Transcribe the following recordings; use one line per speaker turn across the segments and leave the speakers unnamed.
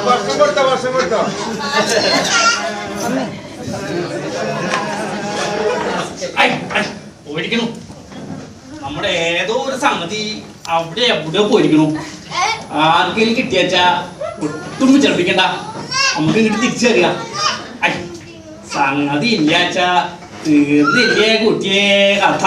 വർഷം കൊടുത്തോ
പോയിരിക്കണു. നമ്മുടെ ഏതോ ഒരു സംഗതി അവിടെ എവിടെയോ പോയിരിക്കണു. ആർക്കെങ്കിലും കിട്ടിയാച്ചാ ഒട്ടും വിചാരിപ്പിക്കണ്ട, നമുക്ക് ഇങ്ങോട്ട് തിരിച്ചറിയാം. സംഗതി ഇല്ലാച്ചാ തീർന്നില്ലേ കുട്ടിയെ കഥ.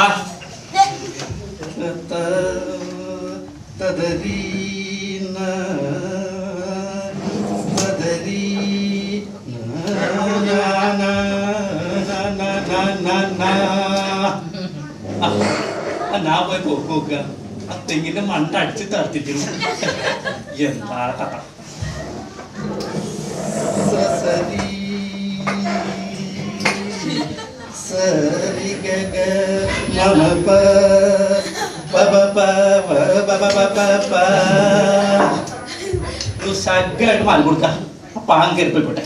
ഞാൻ പോയി നോക്കുക, ആ തെങ്ങിന്റെ മണ്ട അടിച്ച് തർത്തിട്ടിരുന്നു. എന്താ കഥ? സഗ്ഗായിട്ട് മാറി കൊടുക്ക, പാൻ കയറി പോയിക്കോട്ടെ.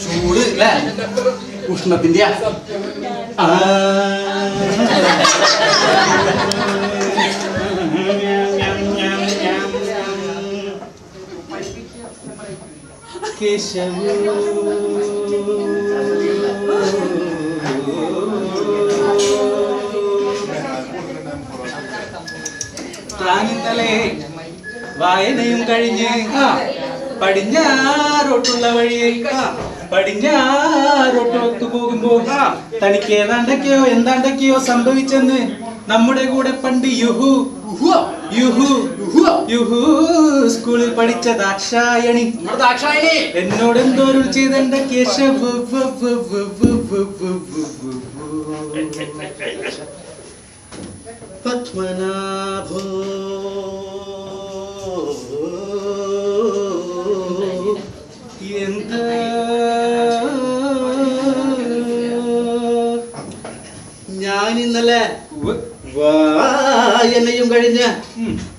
ചൂട് അല്ലേ, ഉഷ്ണത്തിന്റെ കേശവ പ്രാണിത്തലേ വായനയും കഴിഞ്ഞ് പടിഞ്ഞാറോട്ടുള്ള വഴിയെ പടിഞ്ഞാറോട്ടൊത്തു പോകുമ്പോ തനിക്ക് ഏതാണ്ടൊക്കെയോ എന്താണ്ടൊക്കെയോ സംഭവിച്ചെന്ന് നമ്മുടെ കൂടെ പണ്ട് യുഹു സ്കൂളിൽ പഠിച്ച ദാക്ഷായണി എന്നോട് എന്തോരുൾ ചെയ്തെന്റെ കേശവ പത്മനാഭോ എന്താ ഞാനിന്നലെ വായനയും കഴിഞ്ഞ്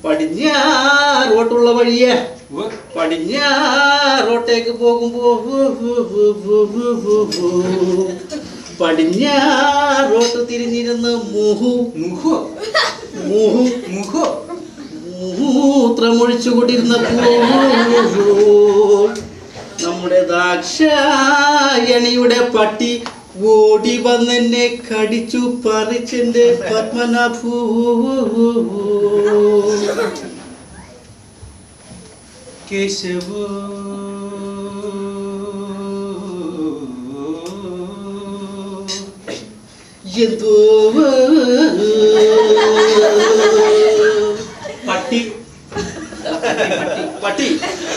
പടിഞ്ഞാറോട്ടുള്ള വഴിയെ പടിഞ്ഞാറോട്ടേക്ക് പോകുമ്പോ പടിഞ്ഞാറോട്ട് തിരിഞ്ഞിരുന്ന് മൂത്രമൊഴിച്ചുകൊണ്ടിരുന്നപ്പോ നമ്മുടെ ദാക്ഷായണിയുടെ പട്ടി ഓടി വന്നെന്നെ കടിച്ചു പറിച്ചെന്റെ പത്മനാഭൂ. കേശവോ എന്തോ പട്ടി പട്ടി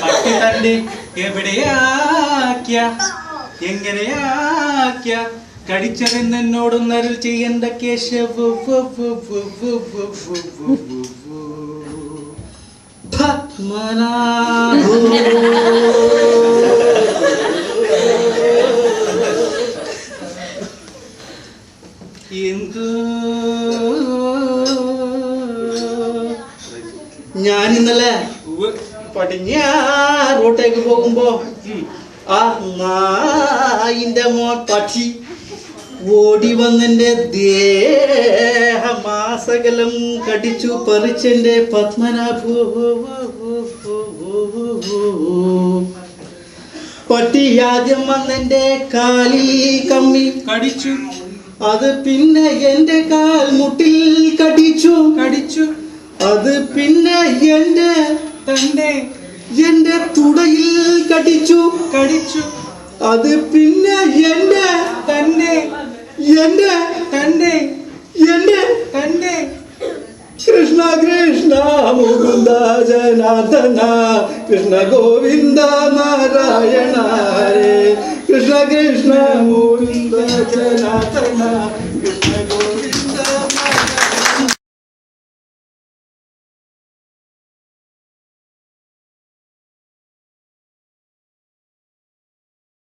പട്ടി തന്നെ എവിടെയാക്കിയ എങ്ങനെയാക്കിയ കടിച്ചതെന്നോടൊന്നരുൾ ചെയ്യേണ്ട കേശവ പത്മനാഭോ. എന്തോ ഞാനിന്നലെ പടിഞ്ഞാറോട്ടേക്ക് പോകുമ്പോ ആ നായിന്റെ മോൻ പക്ഷി ഓടി വന്നെന്റെ ദേഹമാസകലം കടിച്ചു പറിച്ചെന്റെ പത്മനാഭോ. പട്ടി ആദ്യം വന്നെന്റെ കാലിൽ കമ്മി കടിച്ചു, അത് പിന്നെ എന്റെ കാൽ മുട്ടിൽ കടിച്ചു, അത് പിന്നെ എന്റെ തുടയിൽ കടിച്ചു, അത് പിന്നെ എന്റെ
കൃഷ്ണ കൃഷ്ണ മുകുന്ദ ജനാർദ്ദന കൃഷ്ണ ഗോവിന്ദ നാരായണ ഹരേ കൃഷ്ണ കൃഷ്ണ മുകുന്ദ ജനാർദ്ദന കൃഷ്ണ ഗോവിന്ദ